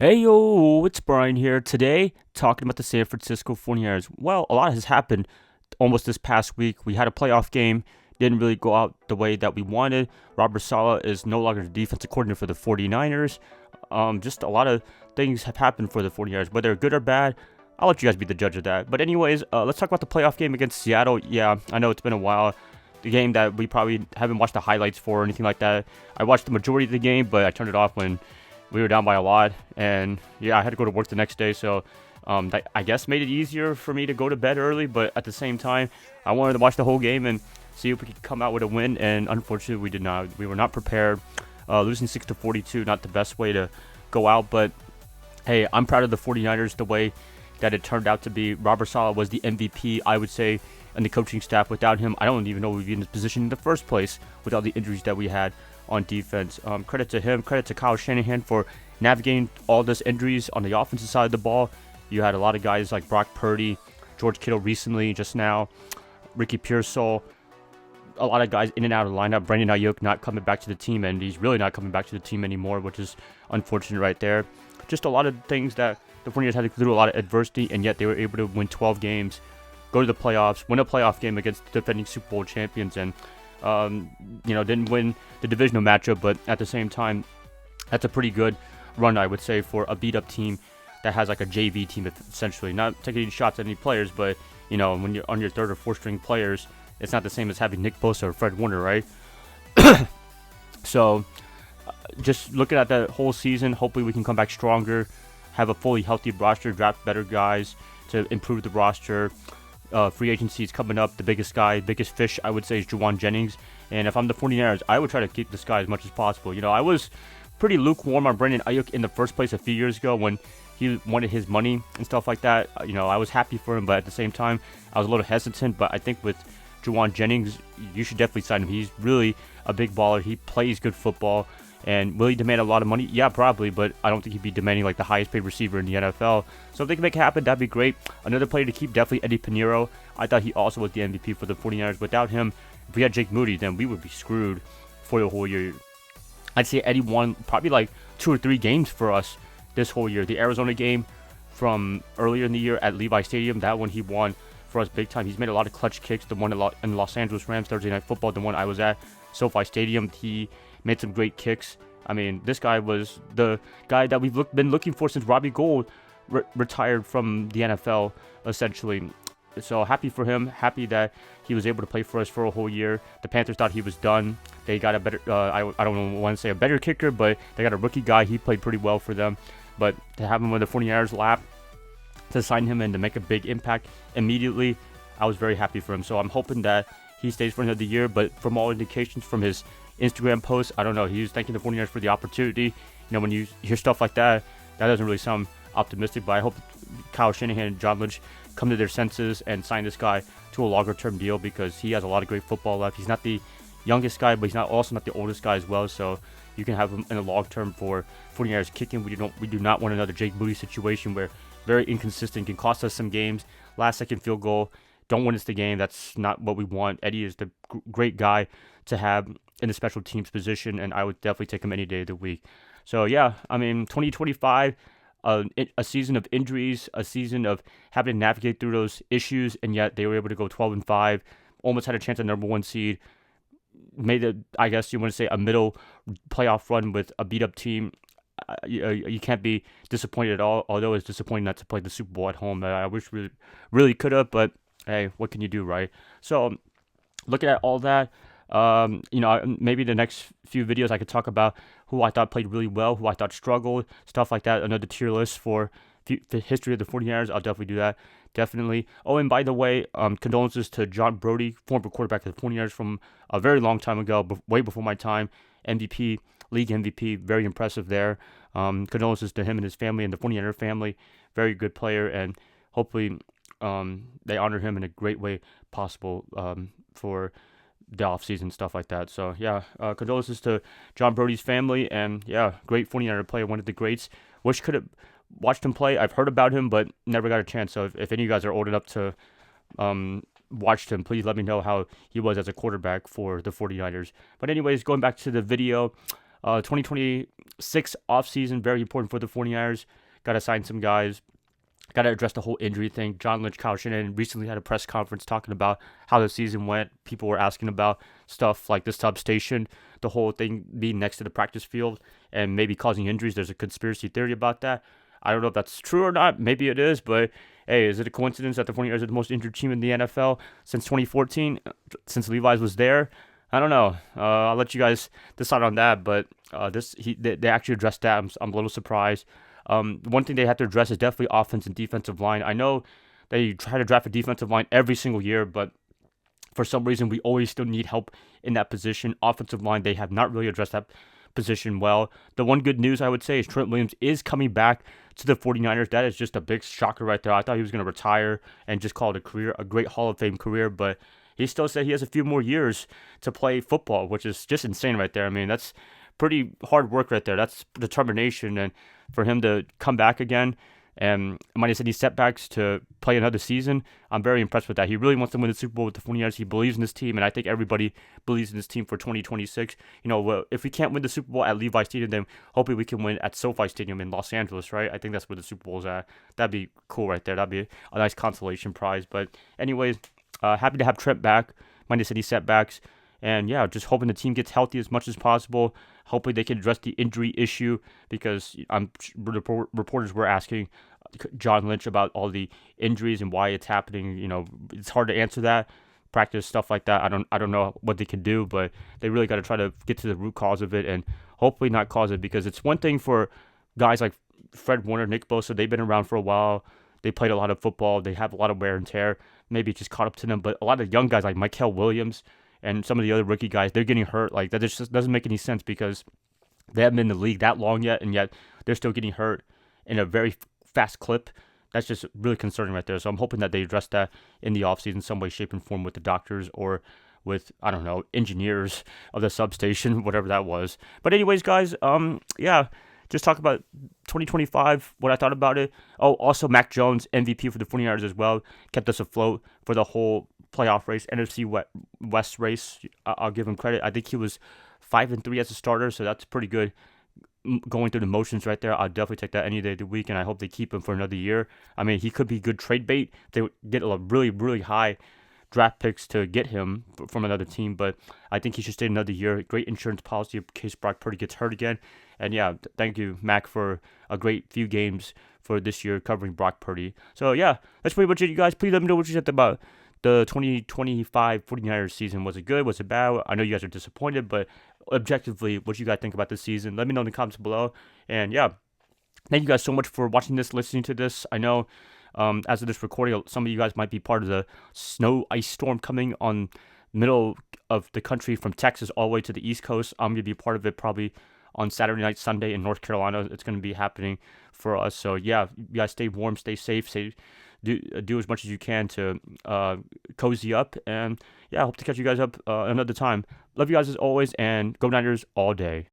Hey yo, it's Brian here. Today, talking about the San Francisco 49ers. Well, a lot has happened almost this past week. We had a playoff game, didn't really go out the way that we wanted. Robert Saleh is no longer the defensive coordinator for the 49ers. Just a lot of things have happened for the 49ers, whether good or bad. I'll let you guys be the judge of that. But, anyways, let's talk about the playoff game against Seattle. Yeah, I know it's been a while. The game that we probably haven't watched the highlights for or anything like that. I watched the majority of the game, but I turned it off when we were down by a lot, and yeah, I had to go to work the next day, so that I guess made it easier for me to go to bed early. But at the same time, I wanted to watch the whole game and see if we could come out with a win, and unfortunately, we did not. We were not prepared. Losing 6-42, not the best way to go out, but hey, I'm proud of the 49ers the way that it turned out to be. Robert Saleh was the MVP, I would say, and the coaching staff. Without him, I don't even know we'd be in this position in the first place with all the injuries that we had on defense. Credit to him, credit to Kyle Shanahan for navigating all those injuries on the offensive side of the ball. You had a lot of guys like Brock Purdy, George Kittle recently, just now, Ricky Pearsall, a lot of guys in and out of the lineup. Brandon Ayuk not coming back to the team, and he's really not coming back to the team anymore, which is unfortunate right there. Just a lot of things that the 49ers had to go through a lot of adversity, and yet they were able to win 12 games, go to the playoffs, win a playoff game against the defending Super Bowl champions, and didn't win the divisional matchup, but at the same time, that's a pretty good run, I would say, for a beat-up team that has like a JV team, essentially. Not taking any shots at any players, but, when you're on your third or fourth string players, it's not the same as having Nick Bosa or Fred Warner, right? So, just looking at that whole season, hopefully we can come back stronger, have a fully healthy roster, draft better guys to improve the roster. Free agency is coming up. The biggest fish, I would say, is Juwan Jennings. And if I'm the 49ers, I would try to keep this guy as much as possible. I was pretty lukewarm on Brandon Ayuk in the first place a few years ago when he wanted his money and stuff like that. I was happy for him, but at the same time, I was a little hesitant. But I think with Juwan Jennings, you should definitely sign him. He's really a big baller. He plays good football. And will he demand a lot of money? Yeah, probably, but I don't think he'd be demanding like the highest paid receiver in the NFL. So if they can make it happen, that'd be great. Another player to keep, definitely Eddie Pinheiro. I thought he also was the MVP for the 49ers. Without him, if we had Jake Moody, then we would be screwed for the whole year. I'd say Eddie won probably like 2 or 3 games for us this whole year. The Arizona game from earlier in the year at Levi Stadium, that one he won for us big time. He's made a lot of clutch kicks. The one in Los Angeles Rams Thursday Night Football, the one I was at SoFi Stadium, he made some great kicks. I mean, this guy was the guy that we've been looking for since Robbie Gould retired from the NFL, essentially. So happy for him. Happy that he was able to play for us for a whole year. The Panthers thought he was done. They got a better, I don't want to say a better kicker, but they got a rookie guy. He played pretty well for them. But to have him on the 49ers lap, to sign him and to make a big impact immediately, I was very happy for him. So I'm hoping that he stays for another year. But from all indications from his Instagram posts, I don't know. He was thanking the 49ers for the opportunity. When you hear stuff like that, that doesn't really sound optimistic. But I hope Kyle Shanahan and John Lynch come to their senses and sign this guy to a longer-term deal because he has a lot of great football left. He's not the youngest guy, but he's also not the oldest guy as well. So you can have him in the long term for 49ers kicking. We do not want another Jake Moody situation where very inconsistent, can cost us some games. Last-second field goal, don't win us the game. That's not what we want. Eddie is the great guy to have in the special teams position, and I would definitely take him any day of the week. So, yeah, I mean, 2025, a season of injuries, a season of having to navigate through those issues, and yet they were able to go 12-5, almost had a chance at number 1 seed, made it, I guess you want to say, a middle playoff run with a beat-up team. You can't be disappointed at all, although it's disappointing not to play the Super Bowl at home. I wish we really could have, but hey, what can you do, right? So, looking at all that, maybe the next few videos I could talk about who I thought played really well, who I thought struggled, stuff like that. Another tier list for the history of the 49ers. I'll definitely do that. Definitely. Oh, and by the way, condolences to John Brody, former quarterback of the 49ers from a very long time ago, way before my time. MVP, league MVP, very impressive there. Condolences to him and his family and the 49er family. Very good player, and hopefully they honor him in a great way possible for the offseason, stuff like that. So, yeah, condolences to John Brody's family, and, yeah, great 49er player, one of the greats. Wish could have watched him play. I've heard about him, but never got a chance. So if any of you guys are old enough to watch him, please let me know how he was as a quarterback for the 49ers. But anyways, going back to the video, 2026 offseason, very important for the 49ers. Got to sign some guys. Got to address the whole injury thing. John Lynch, Kyle Shanahan recently had a press conference talking about how the season went. People were asking about stuff like the substation, the whole thing being next to the practice field and maybe causing injuries. There's a conspiracy theory about that. I don't know if that's true or not. Maybe it is, but hey, is it a coincidence that the 49ers are the most injured team in the NFL since 2014, since Levi's was there? I don't know. I'll let you guys decide on that, but they actually addressed that. I'm a little surprised. One thing they have to address is definitely offense and defensive line. I know they try to draft a defensive line every single year, but for some reason, we always still need help in that position. Offensive line, they have not really addressed that position well. The one good news I would say is Trent Williams is coming back to the 49ers. That is just a big shocker right there. I thought he was going to retire and just call it a career, a great Hall of Fame career, but he still said he has a few more years to play football, which is just insane right there. I mean, that's pretty hard work right there. That's determination. And for him to come back again and minus any setbacks to play another season, I'm very impressed with that. He really wants to win the Super Bowl with the 49ers. He believes in this team, and I think everybody believes in this team for 2026. If we can't win the Super Bowl at Levi Stadium, then hopefully we can win at SoFi Stadium in Los Angeles, right? I think that's where the Super Bowl is at. That'd be cool right there. That'd be a nice consolation prize. But anyways, happy to have Trent back, minus any setbacks. And yeah, just hoping the team gets healthy as much as possible. Hopefully they can address the injury issue because reporters were asking John Lynch about all the injuries and why it's happening. It's hard to answer that. Practice stuff like that. I don't know what they can do, but they really got to try to get to the root cause of it and hopefully not cause it, because it's one thing for guys like Fred Warner, Nick Bosa. They've been around for a while. They played a lot of football. They have a lot of wear and tear. Maybe it just caught up to them. But a lot of young guys like Mykal Williams and some of the other rookie guys, they're getting hurt. Like, that just doesn't make any sense because they haven't been in the league that long yet, and yet they're still getting hurt in a very fast clip. That's just really concerning right there. So I'm hoping that they address that in the offseason some way, shape, and form with the doctors or with, I don't know, engineers of the substation, whatever that was. But anyways, guys, yeah, just talk about 2025, what I thought about it. Oh, also Mac Jones, MVP for the 49ers as well, kept us afloat for the whole playoff race, NFC West race. I'll give him credit. I think he was 5-3 as a starter, so that's pretty good. Going through the motions right there, I'll definitely take that any day of the week, and I hope they keep him for another year. I mean, he could be good trade bait. They would get a really, really high draft picks to get him from another team, but I think he should stay another year. Great insurance policy in case Brock Purdy gets hurt again. And yeah, thank you, Mac, for a great few games for this year covering Brock Purdy. So yeah, that's pretty much it, you guys. Please let me know what you said about the 2025 49ers season. Was it good? Was it bad? I know you guys are disappointed, but objectively, what you guys think about this season? Let me know in the comments below. And yeah, thank you guys so much for watching this, listening to this. I know as of this recording, some of you guys might be part of the snow ice storm coming on middle of the country from Texas all the way to the East Coast. I'm going to be part of it probably on Saturday night, Sunday in North Carolina. It's going to be happening for us. So yeah, you guys stay warm, stay safe, do as much as you can to cozy up. And yeah, I hope to catch you guys up another time. Love you guys as always, and go Niners all day.